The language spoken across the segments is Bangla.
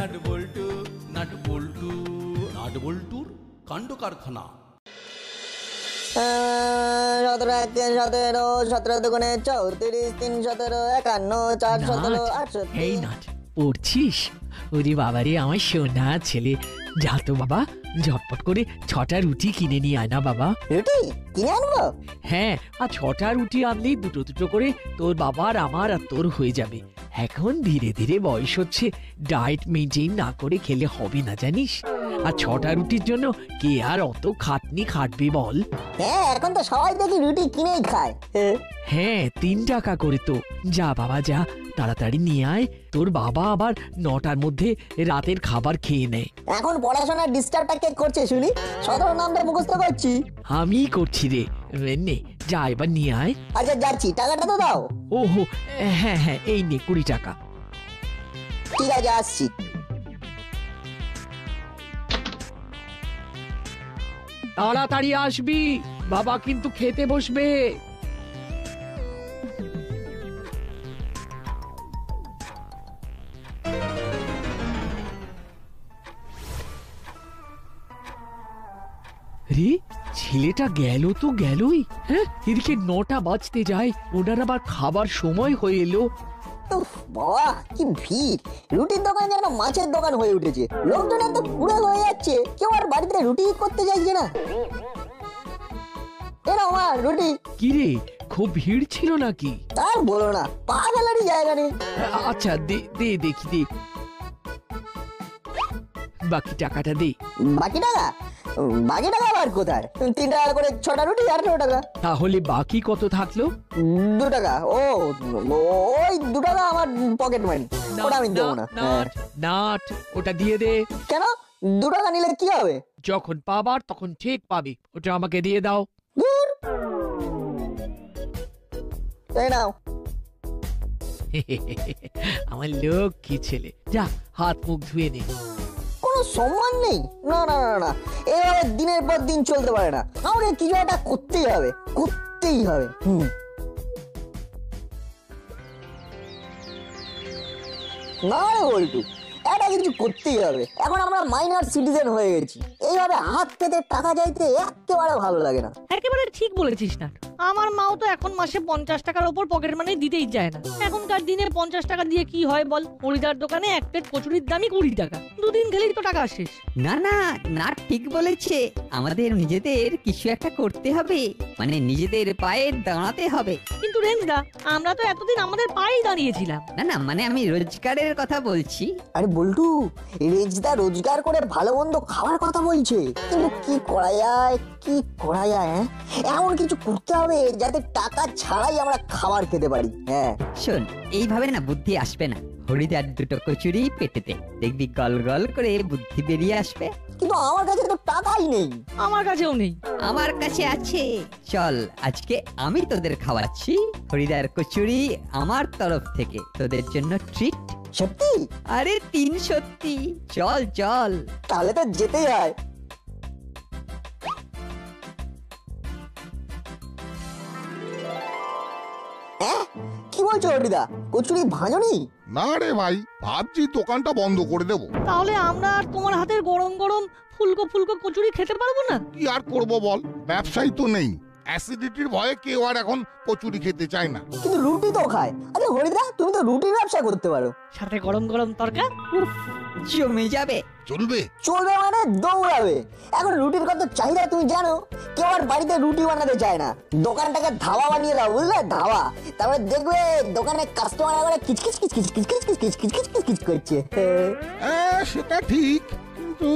নাট বল্টু, নাট বল্টু, নাট বল্টুর কাণ্ড কারখানা। 17 1 17, 17 দুগুণে 34, 3 17, 51, 4 17, 68। এই নাট পড়ছিস? ওরে বাবারে আমার সোনা ছেলে, যা তো বাবা ঝটপট করে 6টা রুটি কিনে নিয়ে আয় না বাবা। রুটি কিনে আনবো? হ্যাঁ, আর 6টা রুটি আনলেই দুটো দুটো করে তোর বাবার আমার আর তোর হয়ে যাবে। এখন ধীরে ধীরে বয়স হচ্ছে, ডায়েট মেনটেন না করে খেলে হবে না জানিস। আর 6টা রুটির জন্য কে আর অত খাটনি খাটবে বল? হ্যাঁ, এখন তো সবাই দেখি রুটি কিনেই খায়। হ্যাঁ, 3 টাকা করে তো। যা বাবা যা, তাড়াতাড়ি নিয়ে আয়, তোর বাবা আবার 9টার মধ্যে রাতের খাবার খেয়ে নেয়। এখন পড়াশোনার ডিস্টার্বটা কে করছে শুনি? 17 নামটা মুখস্থ করছি। আমি করছি রে। নে যা এবার নিয়ে আয়। আচ্ছা যাচ্ছি, টাকাটা তো দাও। ওহো হ্যাঁ হ্যাঁ, এই নে 20 টাকা। ঠিক আছে, আসছি। তাড়াতাড়ি আসবি, বাবা কিন্তু খেতে বসবে। রে, ছেলেটা গেল তো গেলই। হ্যাঁ, এদিকে 9টা বাজতে যায়, ওনার আবার খাবার সময় হয়ে এলো। উফ বাবা, কি ভিড়! রুটির দোকান যেন মাছের দোকান হয়ে উঠেছে। লোকজন এত পুরো হয়ে যাচ্ছে, কেউ আর বাড়িতে রুটি করতে চাইছে না। এরা আমার রুটি। কি রে, খুব ভিড় ছিল নাকি? তার বলো না, পা ফেলারই জায়গা নেই। আচ্ছা দে দে, দেখি দে, বাকি টাকাটা দে। বাকি টাকা? বাকি টাকা আবার কোথায়? 3 টাকা করে 6টা রুটি, 18 টাকা। তাহলে বাকি কত থাকলো? 2 টাকা। ওই 2 টাকা আমার পকেট মানি, ওটা আমি দেবো না। নাট, ওটা দিয়ে দে। কেন? 2 টাকা নিলে কি হবে? যখন পাবার তখন ঠিক পাবি, ওটা আমাকে দিয়ে দাও। ধুর। এই নাও। আমার লক্ষ্মী ছেলে, যা হাত মুখ ধুয়ে নে। কোনো সম্মান নেই? না না না না, এভাবে দিনের পর দিন চলতে পারে না। আমাকে কিছু একটা করতেই হবে, করতেই হবে। না রে বল্টু, এটা কিছু করতেই হবে। এখন আমরা মাইনর সিটিজেন হয়ে গেছি, এইভাবে হাত পেতে টাকা চাইতে একেবারে ভালো লাগে না। একেবারে ঠিক বলেছিস না। আমার মাও তো এখন মাসে 50 টাকার ওপর পকেট মানি দিতেই চায় না। এখনকার দিনে 50 টাকা দিয়ে কি হয় বল? হরিদার দোকানে এক প্লেট কচুরির দামই 20 টাকা। দুদিন খেলেই তো টাকা শেষ। না না না, ঠিক বলেছে। আমাদের নিজেদের কিছু একটা করতে হবে, মানে নিজেদের পায়ে দাঁড়াতে হবে। কিন্তু রেঞ্জদা, আমরা তো এতদিন আমাদের পায়েই দাঁড়িয়েছিলাম। না না, মানে আমি রোজগারের কথা বলছি। আরে বল্টু, রেজদা রোজগার করে ভালো মন্দ খাওয়ার কথা বলছে, কিন্তু কি করা যায়, কি করা যায়? এমন কিছু করতে হবে যাতে টাকা ছাড়াই আমরা খাবার খেতে পারি। হ্যাঁ শোন, এইভাবে না বুদ্ধি আসবে না। হরিদার 2টো কচুরি পেটেতে, দেখবি গল গল করে বুদ্ধি বেরিয়ে আসবে। কিন্তু আমার কাছে তো টাকাই নেই। আমার কাছেও নেই। আমার কাছে আছে। চল, আজকে আমি তোদের খাওয়াচ্ছি। হরিদার কচুরি আমার তরফ থেকে তোদের জন্য ট্রিট। সত্যি? আরে 3 সত্যি। চল চল। তাহলে তো যেতেই হয়। কি বলছো হরিদা, কচুরি ভাঙনি? না রে ভাই, ভাবছি দোকানটা বন্ধ করে দেব। তাহলে আমরা আর তোমার হাতের গরম গরম ফুলকো ফুলকো কচুরি খেতে পারবো না? কি আর করবো বল, ব্যবসায়ী তো নেই। অ্যাসিডিটির ভয়ে কেউ আর এখন কচুরি খেতে চায় না। কিন্তু রুটি তো খায়। আরে হরিদা, তুমি তো রুটির ব্যবসা করতে পারো। সাথে গরম গরম তরকা। জমে যাবে। চলবে? চলবে মানে দৌড়াবে। এখন রুটির কত চাহিদা তুমি জানো? কেউ আর বাড়িতে রুটি বানাতে চায় না। দোকানটাকে ধাবা বানিয়ে দাও, বুঝলে? ধাবা। তারপরে দেখবে দোকানে কাস্টমার করে কিচকিচ কিচকিচ কিচকিচ কিচকিচ কিচকিচ কিচকিচ করছে। হ্যাঁ সেটা ঠিক, কিন্তু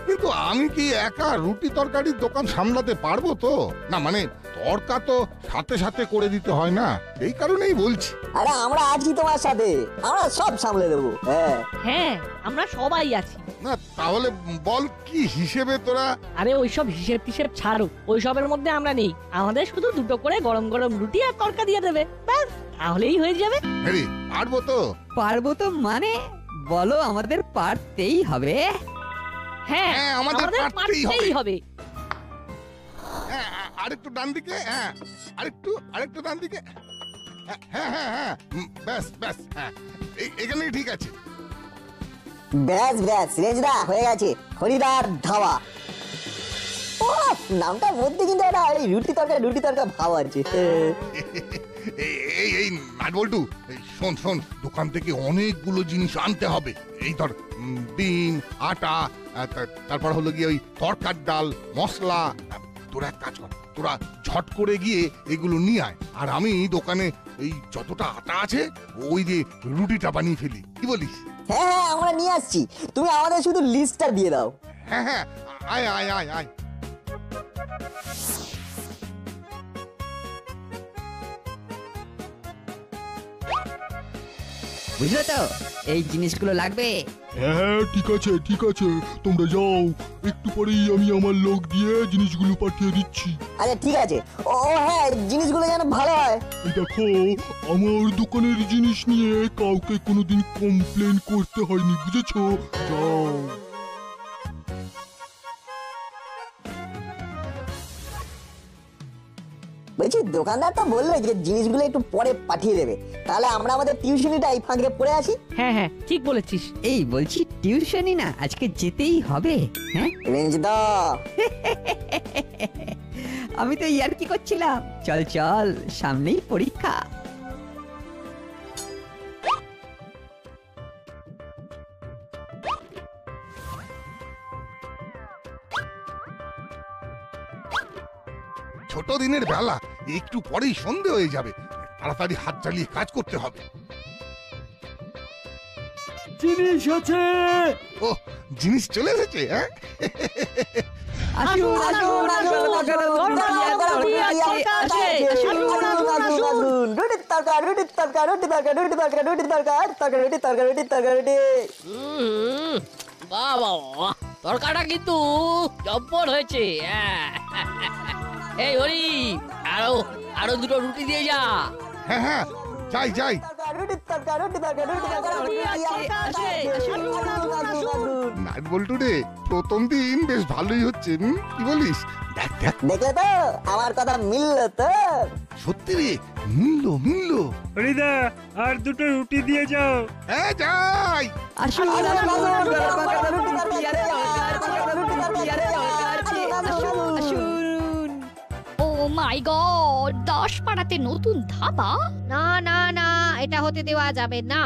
কিন্তু আমি কি একা রুটি তরকারির দোকান সামলাতে পারবো তো? না মানে তরকা তো সাথে সাথে করে দিতে হয় না, এই কারণেই বলছি। আরে আমরা আছি তোমার সাথে, আমরা সব সামলে দেবো। হ্যাঁ হ্যাঁ, আমরা সবাই আছি। না তাহলে বল কি হিসেবে তোরা? আরে ওইসব হিসেব টিসেব ছাড়ো, ওইসবের মধ্যে আমরা নেই। আমাদের শুধু 2টো করে গরম গরম রুটি আর তরকা দিয়ে দেবে, ব্যাস, তাহলেই হয়ে যাবে। আরে পারবো তো? পারবো তো মানে? বলো, আমাদের পারতেই হবে। হ্যাঁ, আমাদের পারতেই হবে। হ্যাঁ, আরেকটু ডান দিকে। হ্যাঁ, আরেকটু ডান দিকে। হ্যাঁ হ্যাঁ হ্যাঁ, ব্যাস ব্যাস, হ্যাঁ এখানেই ঠিক আছে। ব্যাস ব্যাস রেজদা হয়ে গেছে হরিদার ধাবা। ও নামটা মধ্যে কিন্তু একটা এই রুটি তরকা ভাব আছে। এই নাটবল্টু, শোন শোন, দোকান থেকে অনেকগুলো জিনিস আনতে হবে। এই ধর ডিম, আটা, তারপর হলো গিয়ে ওই তরকার ডাল, মশলা। তোরা এক কাজ কর, তোরা ঝট করে গিয়ে এগুলো নিয়ে আয়, আর আমি দোকানে এই যতটা আটা আছে ওই যে রুটিটা বানিয়ে ফেলি, কি বলিস? হ্যাঁ আমরা নিয়ে আসছি, তুমি আমাদের শুধু লিস্টটা দিয়ে দাও। হ্যাঁ আয় আয় আয় আয়। বুঝলে তো এই জিনিসগুলো লাগবে। হ্যাঁ ঠিক আছে তোমরা যাও, একটু পরেই আমি আমার লোক দিয়ে জিনিসগুলো পাঠিয়ে দিচ্ছি। আচ্ছা ঠিক আছে। ও হ্যাঁ জিনিসগুলো যেন ভালো হয়। এই দেখো, আমার দোকানের জিনিস নিয়ে কাউকে কোনোদিন কমপ্লেন করতে হয়নি, বুঝেছো? যাও। বলছি দোকানদার তো বললো যে জিনিসগুলো একটু পরে পাঠিয়ে দেবে, তাহলে আমরা আমাদের টিউশনিটা এই ফাঁকে পড়ে আসি। হ্যাঁ হ্যাঁ ঠিক বলেছিস। এই বলছি টিউশনই না, আজকে যেতেই হবে। হ্যাঁ রেঞ্জদা আমি তো ইয়ার্কি করছিলাম। চল চল, সামনেই পরীক্ষা। ছোট দিনের বেলা, একটু পরেই সন্ধে হয়ে যাবে, তাড়াতাড়ি হাত চালিয়ে কাজ করতে হবে। জিনিস আছে। ও জিনিস চলে এসেছে। হ্যাঁ আসুন আসুন আসুন, রুটির তরকা। বাহ বাহ বাহ, তরকাটা কিন্তু জব্বর হয়েছে। এই হরি, আরো দুটো রুটি দিয়ে যা। হ্যাঁ যাই। নাটবল্টু রে, প্রথম দিন বেশ ভালোই হচ্ছে, কি বলিস? দেখ দেখলে তো আমার কথা মিললো তো। সত্যি রে, মিললো। হরিদা, আর দুটো রুটি দিয়ে যাও। হ্যাঁ যাই। আসুন আসুন। ও মাই গড, 10 পাড়াতে নতুন ধাবা? না না না, এটা হতে দেওয়া যাবে না।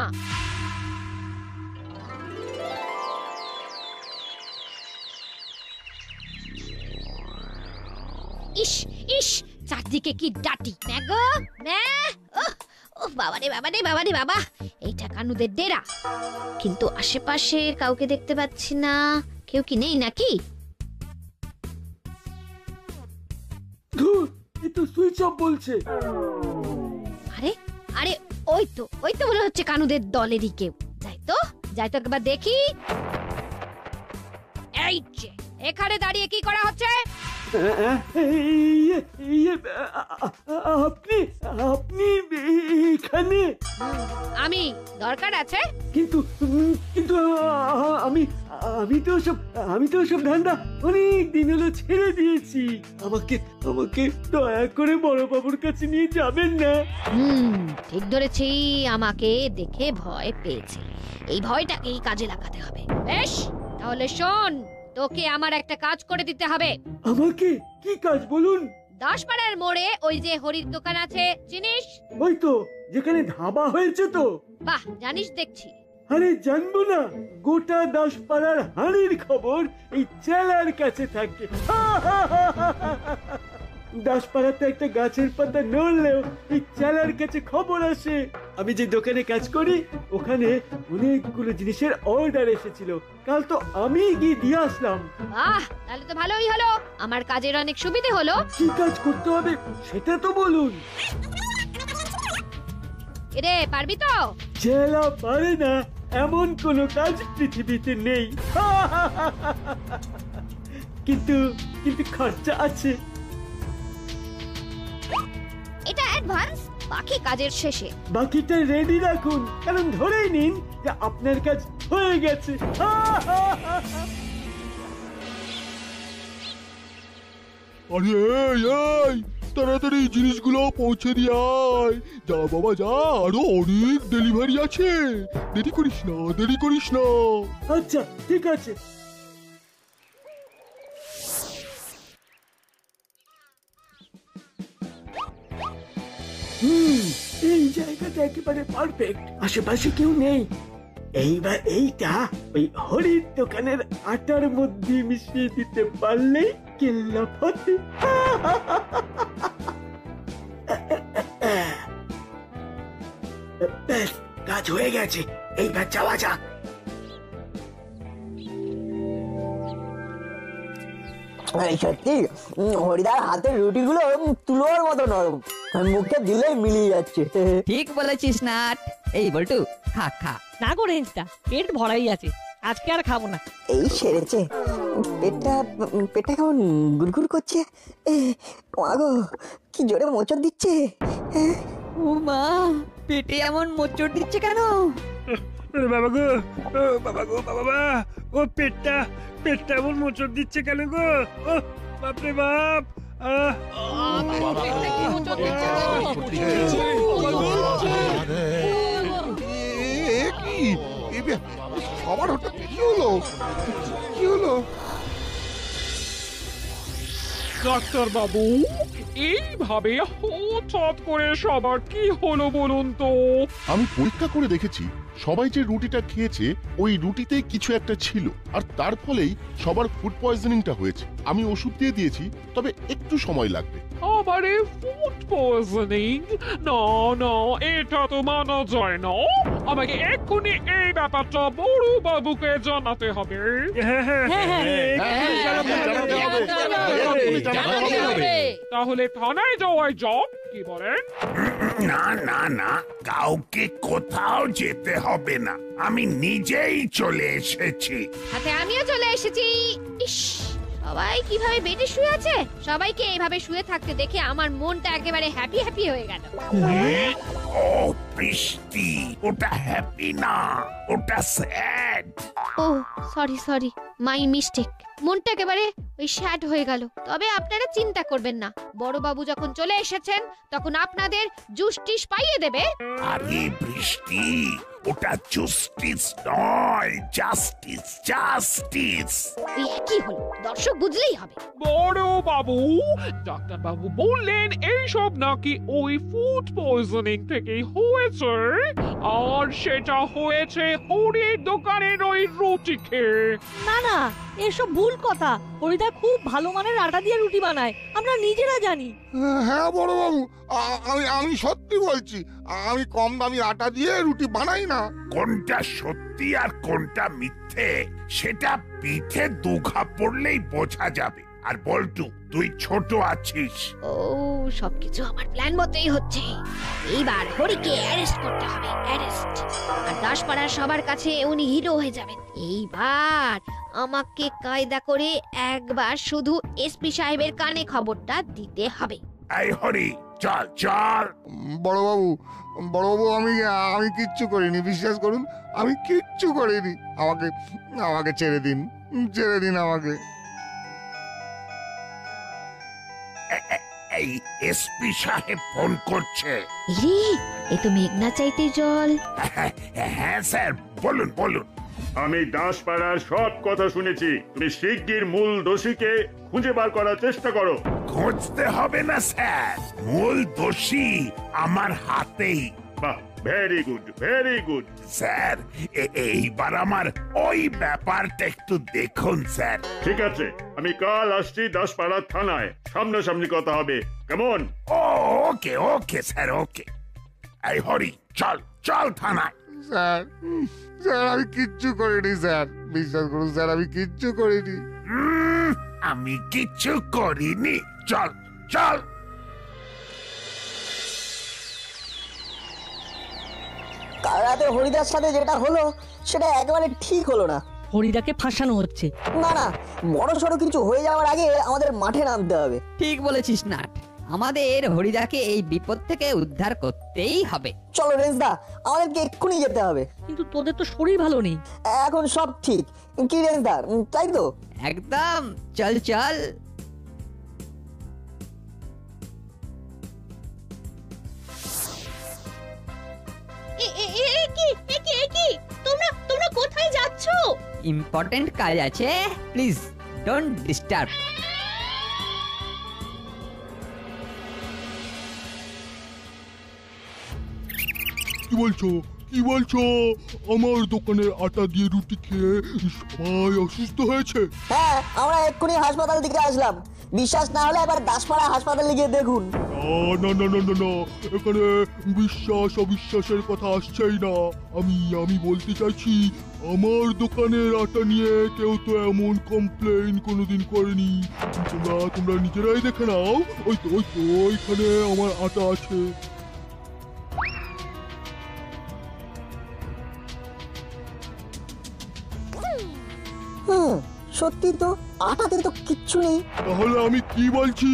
ইস ইস, চারদিকে কি ডাটি ম্যাগো ম্যা। ও বাবা রে বাবা, এইটা কানুদের ডেরা, কিন্তু আশেপাশে কাউকে দেখতে পাচ্ছি না। কেউ কি নেই নাকি? সুইচ অফ বলছে। আরে আরে, ওই তো মনে হচ্ছে কানুদের দলেরই কেউ। যাই তো একবার দেখি। এই যে, এখানে দাঁড়িয়ে কি করা হচ্ছে? আপনি এখানে? আমি দরকার আছে? কিন্তু আমি তো সব ধান্দা অনেক দিন হলো ছেড়ে দিয়েছি। আমাকে দয়া করে বড় বাবুর কাছে নিয়ে যাবেন না? ঠিক ধরেছি, আমাকে দেখে ভয় পেয়েছে। এই ভয়টাকেই কাজে লাগাতে হবে। বেশ, তাহলে শোন, তোকে আমার একটা কাজ করে দিতে হবে। আমাকে? কি কাজ বলুন? 10 পাড়ার মোড়ে ওই যে হরির দোকান আছে, চিনিস? ওই তো, যেখানে ধাবা হয়েছে তো? বাহ, জানিস দেখছি। আরে জানবো না, গোটা 10 পাড়ার হাঁড়ির খবর এই চেলার কাছে থাকে। 10 পাড়াতে একটা গাছের পাতা নড়লেও এই চেলার কাছে খবর আসে। আমি যে দোকানে কাজ করি, ওখানে অনেকগুলো জিনিসের অর্ডার এসেছিল, কাল তো আমি গিয়ে দিয়ে আসলাম। বাহ, তাহলে তো ভালোই হলো, আমার কাজের অনেক সুবিধে হলো। কি কাজ করতে হবে সেটা তো বলুন। এরে, পারবি তো? চেলা পারে না এমন কোন কাজ পৃথিবীতে নেই। কিন্তু খরচা আছে। এটা অ্যাডভান্স, বাকি কাজের শেষে। বাকিটা রেডি রাখুন, কারণ ধরেই নিন যে আপনার কাজ হয়ে গেছে। আরে এই তাড়াতাড়ি জিনিসগুলো পৌঁছে দিয়ে আয়। যা বাবা যা, আরো অনেক ডেলিভারি আছে। দেরি করিস না, দেরি করিস না। আচ্ছা ঠিক আছে। এই জায়গাটা একেবারে পারফেক্ট, আশেপাশে কেউ নেই। এইবার এইটা ওই হরির দোকানের আটার মধ্যে মিশিয়ে দিতে পারলেই কেল্লা ফতে। ব্যাস, কাজ হয়ে গেছে, এইবার যাওয়া যাক। সত্যি হরিদার হাতের রুটিগুলো তুলোর মতো নরম, মুখে দিলেই মিলিয়ে যাচ্ছে। ঠিক বলেছিস নাট। এই বল্টু, খা খা। না গো রেঞ্জটা, পেট ভরাই আছে, আজকে আর খাবো না। এই সেরেছে, পেটটা পেটটা কেমন গুড়গুড় করছে। মাগো কি জোরে মোচড় দিচ্ছে। ও মা, পেটে এমন মোচড় দিচ্ছে কেন? বাবা গো, বাবা গো, বাবা, ও পেটটা এমন মোচড় দিচ্ছে কেন গো? ও বাপরে বাপ। সবার হঠাৎ কি হলো, কি হলো? ডাক্তার বাবু, এইভাবে হঠাৎ করে সবার কি হলো বলুন তো? আমি পরীক্ষা করে দেখেছি, সবাই যে রুটিটা খেয়েছে ওই রুটিতে কিছু একটা ছিল, আর তার ফলেই সবার ফুড পয়জনিংটা হয়েছে। আমি ওষুধ দিয়ে দিয়েছি, তবে একটু সময় লাগবে। আবারে ফুড পয়জনিং? না না, এটা তো মানা যায় না। আমাকে এক্ষুনি এই ব্যাপারটা বড় বাবুকে জানাতে হবে। তাহলে থানায় যাওয়াই যাও, কি বলেন? না না না, কাউকে কোথাও যেতে হবে না, আমি নিজেই চলে এসেছি। সাথে আমিও চলে এসেছি। ইস, সবাই কিভাবে বেডে শুয়ে আছে। সবাইকে এইভাবে শুয়ে থাকতে দেখে আমার মনটা একেবারে হ্যাপি হ্যাপি হয়ে গেল। ও বৃষ্টি, ওটা হ্যাপি না, ওটা স্যাড। ও সরি সরি, মাই মিস্টেক। মনটা একেবারে ওই স্যাড হয়ে গেল। তবে আপনারা চিন্তা করবেন না, বড় বাবু যখন চলে এসেছেন তখন আপনাদের জুস্টিস পাইয়ে দেবে। আরে বৃষ্টি, ওটা জুস্টিস নয়, জাস্টিস, জাস্টিস। এই কি হলো, দর্শক বুঝলেই হবে। বড় বাবু, ডাক্তার বাবু বললেন এইসব নাকি ওই ফুড পয়জনিং থেকেই হয়েছে, আর সেটা হয়েছে হরির দোকানের ওই রুটি খেয়ে। না না, এসব ভুল কথা। হরিদা খুব ভালো মানের আটা দিয়ে রুটি বানায়, আমরা নিজেরা জানি। হ্যাঁ বড়বাবু, আমি সত্যি বলছি, আমি কম দামি আটা দিয়ে রুটি বানাই না। কোনটা সত্যি আর কোনটা মিথ্যে সেটা পিঠে দুঘা পড়লেই বোঝা যাবে। আর বল্টু, তুই ছোট আছিস। ও, সবকিছু আমার প্ল্যান মতোই হচ্ছে। এইবার হরিকে অ্যারেস্ট করতে হবে, অ্যারেস্ট। আর দাসপাড়ার সবার কাছে উনি হিরো হয়ে যাবেন। এইবার আমাকে কায়দা করে একবার শুধু এসপি সাহেবের কানে খবরটা দিতে হবে। এই হরি, চল চল। বড়বাবু, আমি কিচ্ছু করিনি, বিশ্বাস করুন, আমি কিচ্ছু করিনি। আমাকে ছেড়ে দিন, ছেড়ে দিন আমাকে। এই এসপি সাহেব ফোন করছে। এ তো মেঘনা চাইতে জল। হ্যাঁ স্যার, বলুন বলুন। আমি দাসপাড়ার সব কথা শুনেছি। তুমি শিগগির মূল দোষীকে খুঁজে বার করার চেষ্টা করো। খুঁজতে হবে না স্যার, মূল দোষী আমার হাতেই। বাহ, very good, very good. Sir, এইবার আমার ওই ব্যাপারটা একটু দেখুন স্যার। ঠিক আছে, আমি কাল আসছি দাসপাড়া থানায়, সামনাসামনি কথা হবে, কেমন? ওকে ওকে স্যার, ওকে। এই হরি, চল চল থানায়। স্যার, আমি কিচ্ছু করিনি স্যার, বিশ্বাস করুন স্যার, আমি কিচ্ছু করিনি। আমি কিচ্ছু করিনি, চল চল। কাল রাতে হরিদার সাথে যেটা হলো সেটা একেবারে ঠিক হলো না। হরিদাকে ফাঁসানো হচ্ছে। না না, বড় সড়ো কিছু হয়ে যাওয়ার আগে আমাদের মাঠে নামতে হবে। ঠিক বলেছিস নাট, আমাদের হরিদাকে এই বিপদ থেকে উদ্ধার করতেই হবে। চলো রেঞ্জদা, আমাদেরকে এক্ষুনি যেতে হবে। কিন্তু তোদের তো শরীর ভালো নেই। এখন সব ঠিক কি রেঞ্জদা, তাই তো? একদম, চল চল। ইম্পর্টেন্ট কাজ আছে, প্লিজ ডোন্ট ডিস্টার্ব। কি বলছো কি বলছো? আমার দোকানের আটা দিয়ে রুটি খেয়ে সবাই অসুস্থ হয়েছে? হ্যাঁ, আমরা এক্ষুনি হাসপাতাল থেকে আসলাম। বিশ্বাস না হলে এবার দাসপাড়া হাসপাতালে গিয়ে দেখুন। না না না না না, এখানে বিশ্বাস অবিশ্বাসের কথা আসছেই না। আমি বলতে চাইছি, আমার দোকানের আটা নিয়ে কেউ তো এমন কমপ্লেইন কোনোদিন করেনি। তোমরা নিজেরাই দেখে নাও। ওই তো ওইখানে আমার আটা আছে। সত্যি তো, আটাতে তো কিচ্ছু নেই। তাহলে আমি কি বলছি,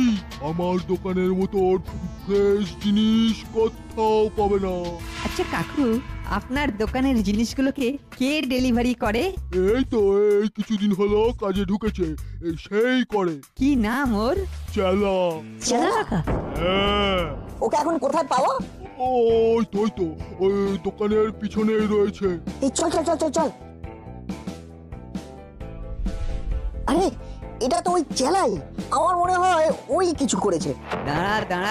আমার দোকানের মতন ফ্রেশ জিনিস কোথাও পাবে না। আচ্ছা কাকু, আপনার দোকানের জিনিসগুলোকে কে ডেলিভারি করে? এই তো এই কিছুদিন হলো কাজে ঢুকেছে, সেই করে। কি নাম ওর? চেলা। হ্যাঁ। ওকে এখন কোথায় পাবো? ওই তো ওই দোকানের পিছনেই রয়েছে। এই চল চল চল চল চল। আরে এটা তো ওই চেলাই, আমার মনে হয় ওই কিছু করেছে। দাঁড়া,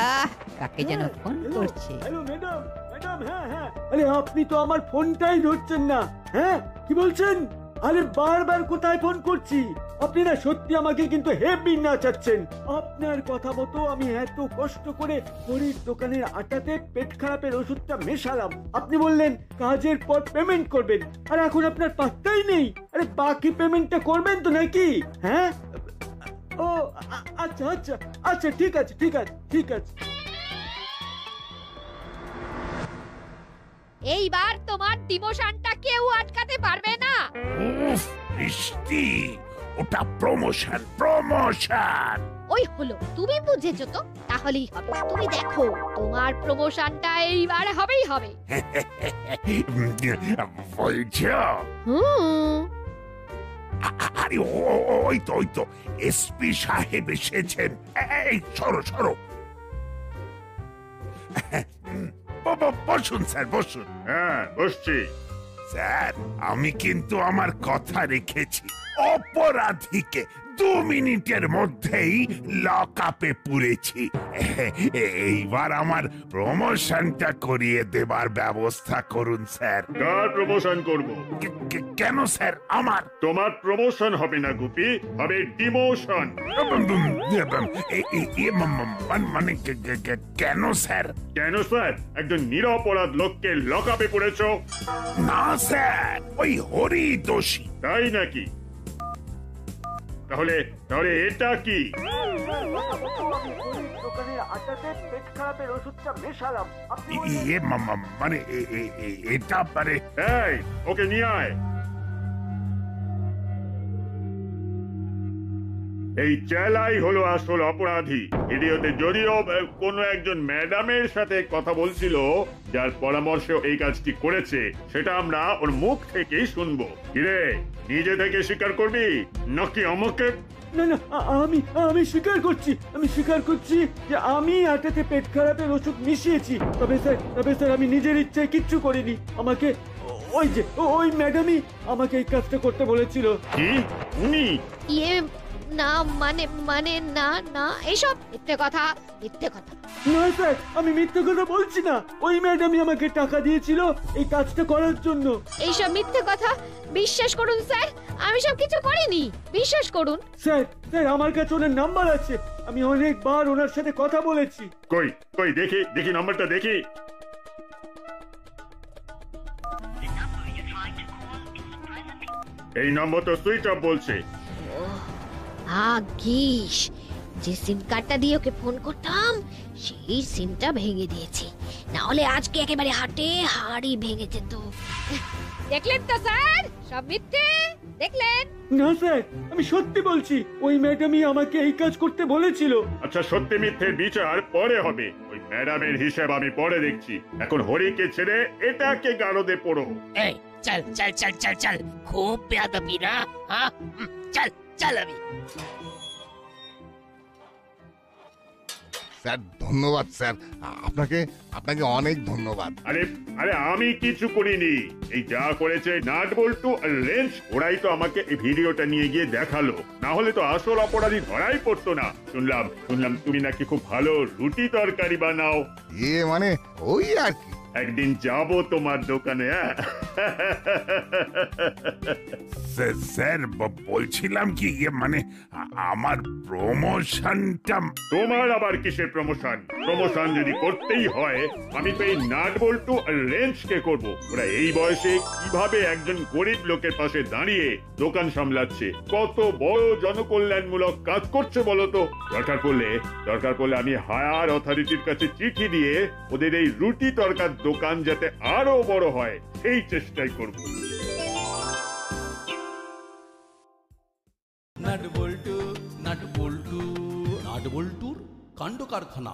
কাকে যেন ফোন করছে। হ্যালো ম্যাডাম, হ্যাঁ। আরে আপনি তো আমার ফোনটাই ধরছেন না। হ্যাঁ, কি বলছেন? আরে বারবার কোথায় ফোন করছি? আপনি না সত্যি আমাকে কিন্তু হেভি নাচাচ্ছেন। আপনার কথা মতো আমি এত কষ্ট করে হরির দোকানের আটাতে পেট খারাপের ওষুধটা মেশালাম। আপনি বললেন কাজের পর পেমেন্ট করবেন, আর এখন আপনার পাত্তাই নেই। আরে বাকি পেমেন্টটা করবেন তো নাকি? হ্যাঁ, ও আচ্ছা আচ্ছা আচ্ছা, ঠিক আছে। এইবার তোমার ডিমোশনটা কেউ আটকাতে পারবে না। বৃষ্টি, ওটা প্রমোশন। ওই হলো, তুমি বুঝেছো তো, তাহলেই হবে। তুমি দেখো, তোমার প্রমোশনটা এইবার হবেই হবে। বলছো? আরে ওই তো এসপি সাহেব এসেছেন। এই সরো। বসুন স্যার, বসুন। হ্যাঁ, বসছি। স্যার, আমি কিন্তু আমার কথা রেখেছি। অপরাধীকে 2 মিনিটের মধ্যেই লক আপে পুরেছি। এইবার আমার প্রমোশনটা করিয়ে দেবার ব্যবস্থা করুন স্যার। কার প্রমোশন করব? কেন স্যার? আমার? তোমার প্রমোশন হবে না গুপি, হবে ডিমোশন। মানে কেন স্যার? কেন স্যার? একজন নিরপরাধ লোককে লক আপে পুরেছ। না স্যার, ওই হরি দোষী। তাই নাকি? তাহলে এটা কি? দোকানের আটাতে পেট খারাপের ওষুধটা মেশালাম। মানে এটা পারে। এই, ওকে নিয়ে আয়। এই চেলাই হলো আসল অপরাধী। ভিডিওতে যদিও কোনো একজন ম্যাডামের সাথে কথা বলছিল, যার পরামর্শে এই কাজটি করেছে, সেটা আমরা ওর মুখ থেকেই শুনবো। কিরে, নিজে থেকে স্বীকার করবি নাকি আমাকে? না, আমি স্বীকার করছি যে আমি আটাতে পেট খারাপের ওষুধ মিশিয়েছি। তবে স্যার আমি নিজের ইচ্ছায় কিচ্ছু করিনি। আমাকে ওই ম্যাডামই আমাকে এই কাজটা করতে বলেছিল। কি? উনি? না মানে না, এইসব মিথ্যে কথা। না স্যার, আমি মিথ্যে কথা বলছি না। ওই ম্যাডামই আমাকে টাকা দিয়েছিল এই কাজটা করার জন্য। এইসব মিথ্যে কথা বিশ্বাস করুন স্যার, আমি সব কিছু করিনি, বিশ্বাস করুন। স্যার আমার কাছে ওনার নাম্বার আছে, আমি অনেকবার ওনার সাথে কথা বলেছি। কই দেখি নাম্বারটা দেখি। এই নম্বর তো সুইচ অফ বলছে। ভাগ্যিস, যে সিম কার্ডটা দিয়ে ওকে ফোন করতাম সেই সিমটা ভেঙে দিয়েছি, না হলে আজকে একেবারে হাড়ি ভেঙে যেত। দেখলেন তো স্যার, সব মিথ্যে। দেখলেন? না স্যার, আমি সত্যি বলছি, ওই ম্যাডামই আমাকে এই কাজ করতে বলেছিল। আচ্ছা, সত্যি মিথ্যের বিচার পরে হবে। ওই ম্যাডামের হিসাব আমি পরে দেখছি। এখন হরিকে ছেড়ে এটাকে গারদে পড়ো। এই চল, খুব বেয়াদবি না? হ্যাঁ, চল আমি। স্যার ধন্যবাদ স্যার, আপনাকে আপনাকে অনেক ধন্যবাদ। আরে আরে আমি কিছু করিনি, এই যা করেছে নাট বল্টু আর রেঞ্জ ওরাই তো আমাকে এই ভিডিওটা নিয়ে গিয়ে দেখালো, না হলে তো আসল অপরাধী ধরাই পড়তো না। শুনলাম তুমি নাকি খুব ভালো রুটি তরকারি বানাও। মানে ওই আর কি, একদিন যাব তোমার দোকানে। স্যার বলছিলাম কি মানে আমার প্রমোশনটা। তোমার আবার কিসের প্রমোশন? প্রমোশন যদি করতেই হয় আমি তো এই নাট বল্টু আর রেঞ্জকে করব। ওরা এই বয়সে কিভাবে একজন গরিব লোকের পাশে দাঁড়িয়ে দোকান সামলাচ্ছে, কত বড় জনকল্যাণমূলক কাজ করছে বলো তো। দরকার পড়লে আমি হায়ার অথরিটির কাছে চিঠি দিয়ে ওদের এই রুটি তরকার দোকান যাতে আরো বড় হয় সেই চেষ্টাই করব। নাট বল্টু নাট বল্টুর কাণ্ড কারখানা।